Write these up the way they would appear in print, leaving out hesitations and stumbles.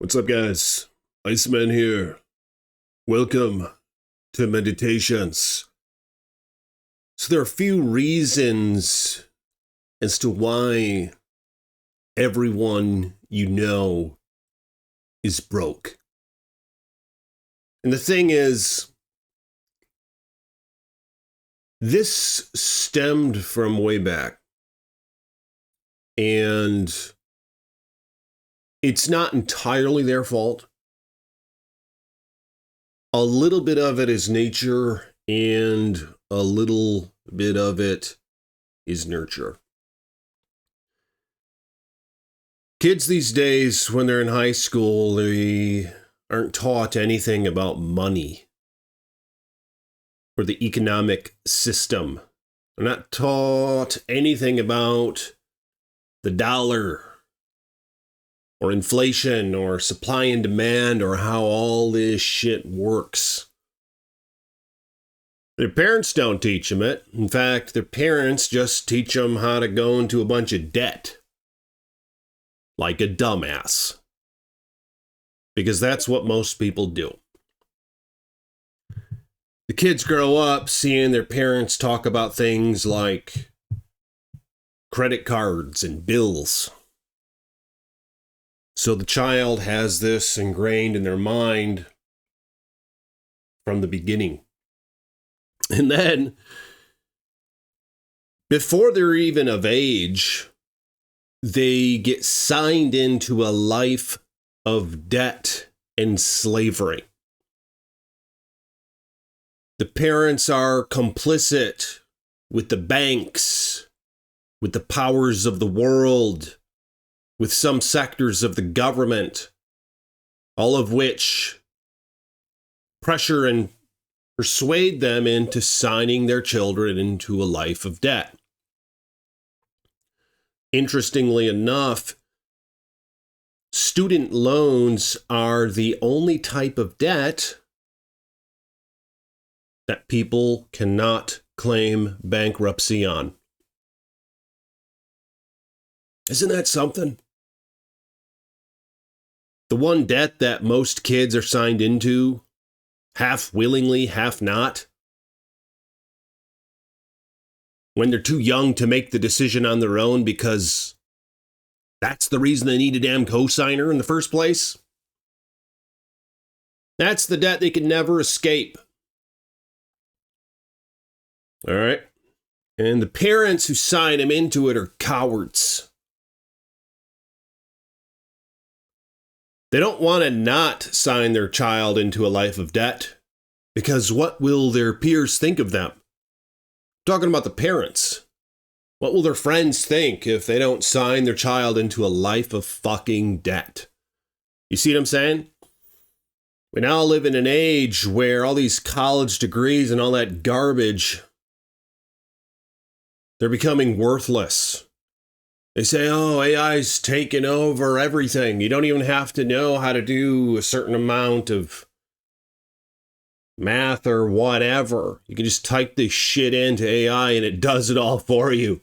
What's up, guys? Iceman here. Welcome to Meditations. So there are a few reasons as to why everyone you know is broke. And the thing is, this stemmed from way back. And it's not entirely their fault. A little bit of it is nature, and a little bit of it is nurture. Kids these days, when they're in high school, they aren't taught anything about money or the economic system. They're not taught anything about the dollar, or inflation, or supply and demand, or how all this shit works. Their parents don't teach them it. In fact, their parents just teach them how to go into a bunch of debt. Like a dumbass. Because that's what most people do. The kids grow up seeing their parents talk about things like credit cards and bills. So the child has this ingrained in their mind from the beginning. And then, before they're even of age, they get signed into a life of debt and slavery. The parents are complicit with the banks, with the powers of the world, with some sectors of the government, all of which pressure and persuade them into signing their children into a life of debt. Interestingly enough, student loans are the only type of debt that people cannot claim bankruptcy on. Isn't that something? The one debt that most kids are signed into, half willingly, half not, when they're too young to make the decision on their own because that's the reason they need a damn cosigner in the first place. That's the debt they can never escape. All right? And the parents who sign them into it are cowards. They don't want to not sign their child into a life of debt, because what will their peers think of them? I'm talking about the parents. What will their friends think if they don't sign their child into a life of fucking debt? You see what I'm saying? We now live in an age where all these college degrees and all that garbage, they're becoming worthless. They say, oh, AI's taken over everything. You don't even have to know how to do a certain amount of math or whatever. You can just type this shit into AI and it does it all for you.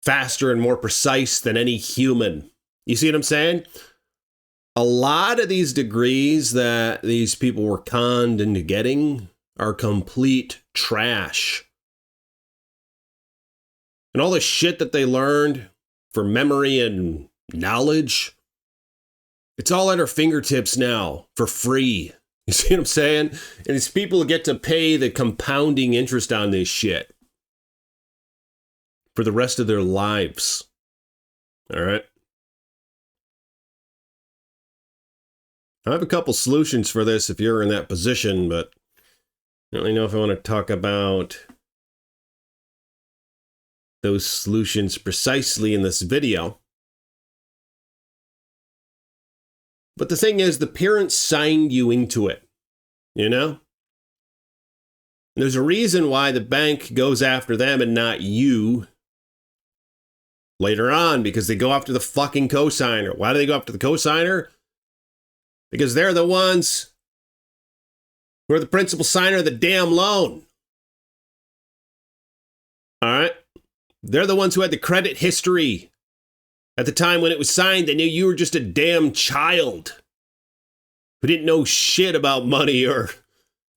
Faster and more precise than any human. You see what I'm saying? A lot of these degrees that these people were conned into getting are complete trash. And all the shit that they learned for memory and knowledge, it's all at our fingertips now for free. You see what I'm saying? And these people get to pay the compounding interest on this shit for the rest of their lives. All right? I have a couple solutions for this if you're in that position, but I don't really know if I want to talk about those solutions precisely in this video. But the thing is, the parents signed you into it, you know? There's a reason why the bank goes after them and not you later on, because they go after the fucking cosigner. Why do they go after the cosigner? Because they're the ones who are the principal signer of the damn loan. All right? They're the ones who had the credit history At the time when it was signed, they knew you were just a damn child who didn't know shit about money or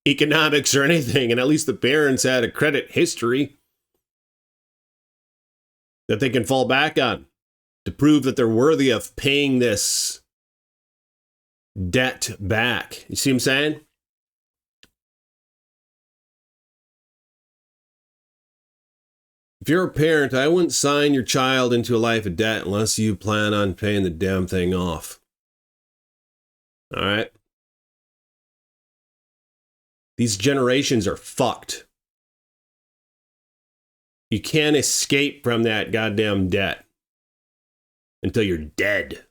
economics or anything, and at least the parents had a credit history that they can fall back on to prove that they're worthy of paying this debt back. You see what I'm saying? If you're a parent, I wouldn't sign your child into a life of debt unless you plan on paying the damn thing off. All right? These generations are fucked. You can't escape from that goddamn debt until you're dead.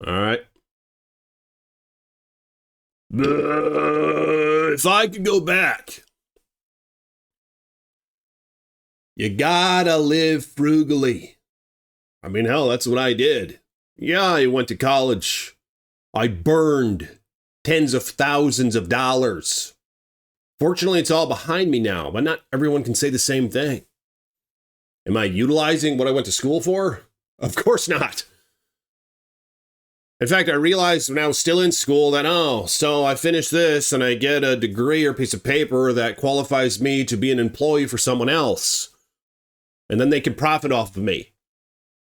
All right? If I could go back, you gotta live frugally. I mean, hell, that's what I did. Yeah, I went to college. I burned tens of thousands of dollars. Fortunately, it's all behind me now, but not everyone can say the same thing. Am I utilizing what I went to school for? Of course not. In fact, I realized when I was still in school that, so I finished this and I get a degree or piece of paper that qualifies me to be an employee for someone else. And then they can profit off of me.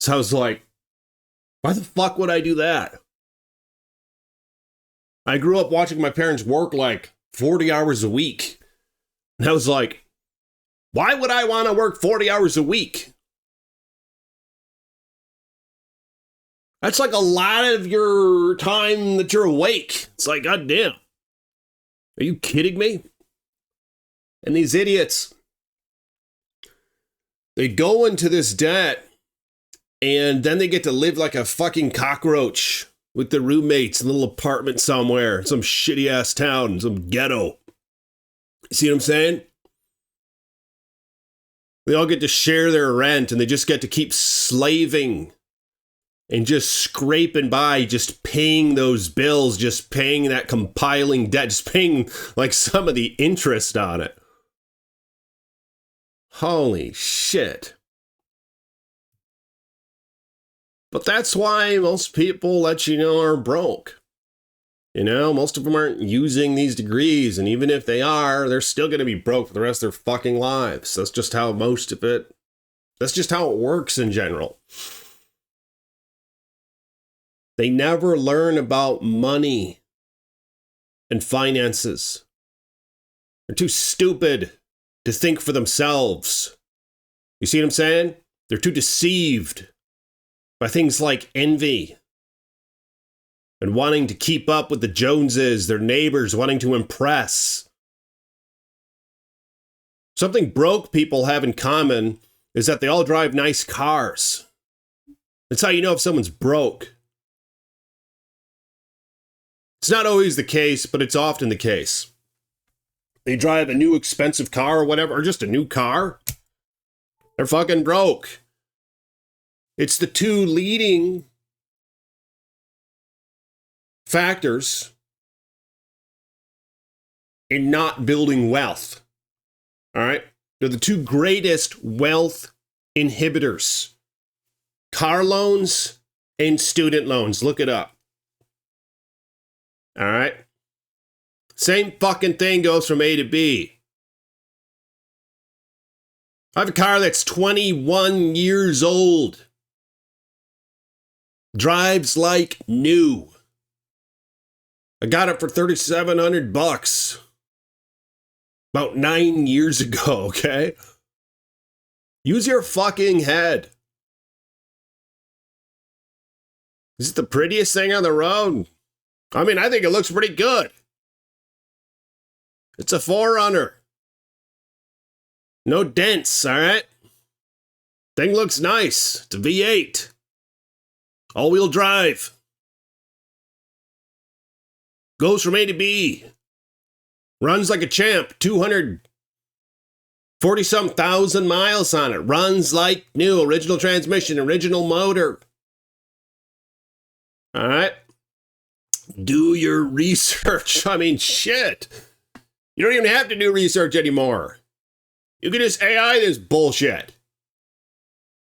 So I was like, why the fuck would I do that? I grew up watching my parents work like 40 hours a week. And I was like, why would I want to work 40 hours a week? That's like a lot of your time that you're awake. It's like, goddamn. Are you kidding me? And these idiots, they go into this debt and then they get to live like a fucking cockroach with their roommates in a little apartment somewhere, some shitty ass town, some ghetto. You see what I'm saying? They all get to share their rent and they just get to keep slaving and just scraping by, just paying those bills, just paying that compiling debt, just paying like some of the interest on it. Holy shit. But that's why most people let you know are broke. You know, most of them aren't using these degrees, and even if they are, they're still going to be broke for the rest of their fucking lives. That's just how that's just how it works in general. They never learn about money and finances. They're too stupid to think for themselves. You see what I'm saying? They're too deceived by things like envy and wanting to keep up with the Joneses, their neighbors, wanting to impress. Something broke people have in common is that they all drive nice cars. That's how you know if someone's broke. It's not always the case, but it's often the case. They drive a new expensive car or whatever, or just a new car. They're fucking broke. It's the two leading factors in not building wealth. All right? They're the two greatest wealth inhibitors. Car loans and student loans. Look it up. All right? Same fucking thing goes from A to B. I have a car that's 21 years old. Drives like new. I got it for $3,700 about 9 years ago, okay? Use your fucking head. Is it the prettiest thing on the road? I mean, I think it looks pretty good. It's a 4Runner. No dents, all right? Thing looks nice. It's a V8. All-wheel drive. Goes from A to B. Runs like a champ. 240-some thousand miles on it. Runs like new. Original transmission. Original motor. All right? Do your research. I mean, shit. You don't even have to do research anymore. You can just AI this bullshit.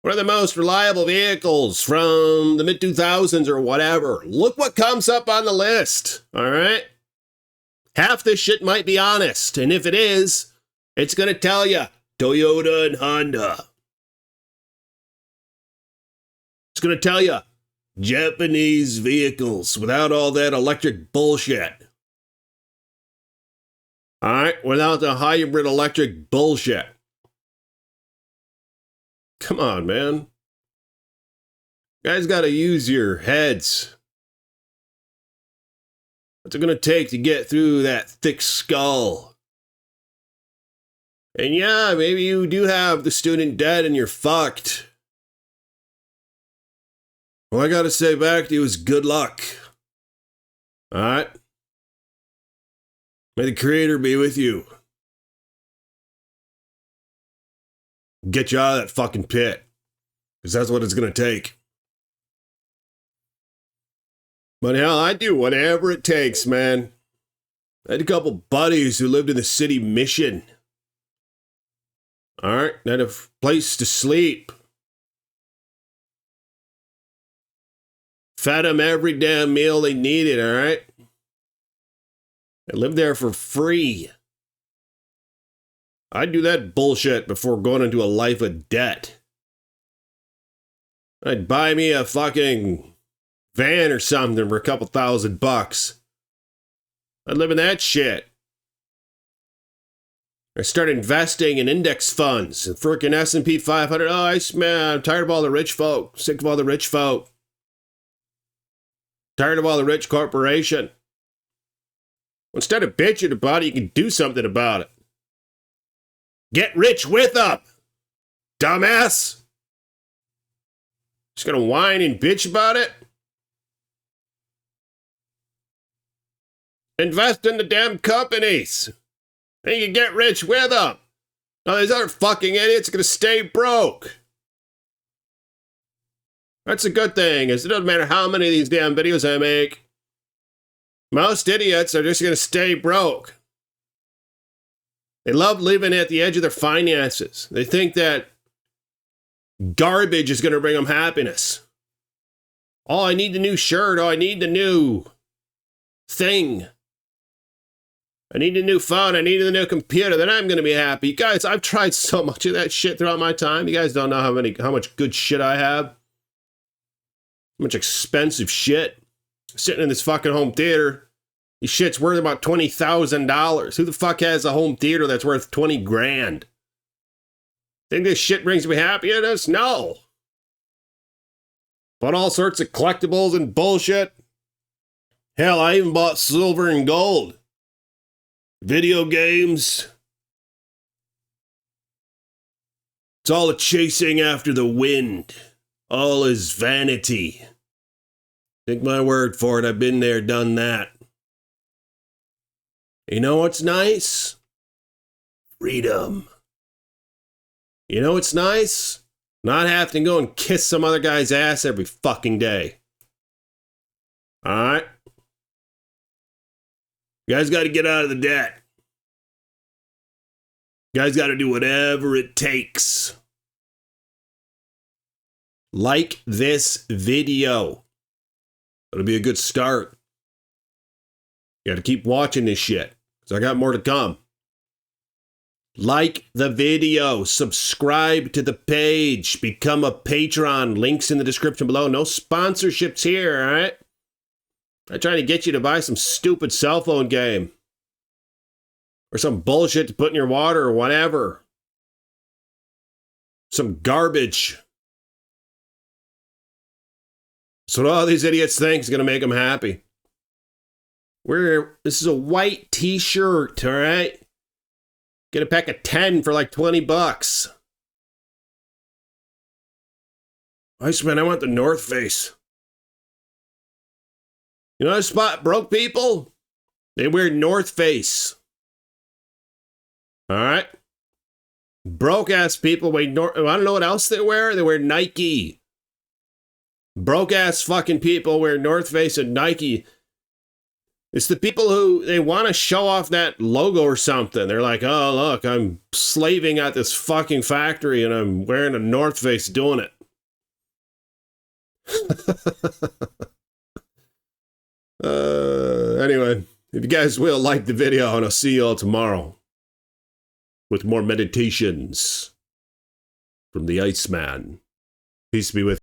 one of the most reliable vehicles from the mid-2000s or whatever. Look what comes up on the list, all right? Half this shit might be honest, and if it is, it's going to tell you Toyota and Honda. It's going to tell you Japanese vehicles without all that electric bullshit. All right, without the hybrid electric bullshit. Come on, man. You guys got to use your heads. What's it going to take to get through that thick skull? And yeah, maybe you do have the student debt and you're fucked. All I got to say back to you is good luck. All right? May the Creator be with you. Get you out of that fucking pit. Because that's what it's going to take. But hell, I do whatever it takes, man. I had a couple buddies who lived in the city mission. Alright, they had a place to sleep. Fed them every damn meal they needed, alright? I lived there for free. I'd do that bullshit before going into a life of debt. I'd buy me a fucking van or something for a couple $1,000. I'd live in that shit. I start investing in index funds and frickin' S&P 500. Oh, man, I'm tired of all the rich folk. Sick of all the rich folk. Tired of all the rich corporation. Instead of bitching about it, you can do something about it. Get rich with them, dumbass. Just gonna whine and bitch about it? Invest in the damn companies. And you can get rich with them. Now these other fucking idiots are gonna stay broke. That's a good thing, is it doesn't matter how many of these damn videos I make. Most idiots are just gonna stay broke. They love living at the edge of their finances. They think that garbage is going to bring them happiness. Oh, I need the new shirt. Oh, I need the new thing. I need a new phone. I need the new computer. Then I'm going to be happy. Guys, I've tried so much of that shit throughout my time. You guys don't know how much good shit I have. How much expensive shit. Sitting in this fucking home theater. This shit's worth about $20,000. Who the fuck has a home theater that's worth 20 grand? Think this shit brings me happiness? No. Bought all sorts of collectibles and bullshit. Hell, I even bought silver and gold. Video games. It's all a chasing after the wind. All is vanity. Take my word for it, I've been there, done that. You know what's nice? Freedom. You know what's nice? Not having to go and kiss some other guy's ass every fucking day. Alright? You guys got to get out of the debt. You guys got to do whatever it takes. Like this video. It'll be a good start. You got to keep watching this shit. So I got more to come. Like the video, subscribe to the page, become a patron, links in the description below. No sponsorships here, all right? I'm trying to get you to buy some stupid cell phone game. Or some bullshit to put in your water or whatever. Some garbage. So what all these idiots think is going to make them happy. This is a white t-shirt, all right? Get a pack of 10 for like $20. Iceman, I want the North Face. You know how to spot broke people? They wear North Face. All right? Broke-ass people wear I don't know what else they wear. They wear Nike. Broke-ass fucking people wear North Face and Nike. It's the people who, they want to show off that logo or something. They're like, oh, look, I'm slaving at this fucking factory and I'm wearing a North Face doing it. Anyway, if you guys will, like the video, and I'll see you all tomorrow with more meditations from the Iceman. Peace be with you.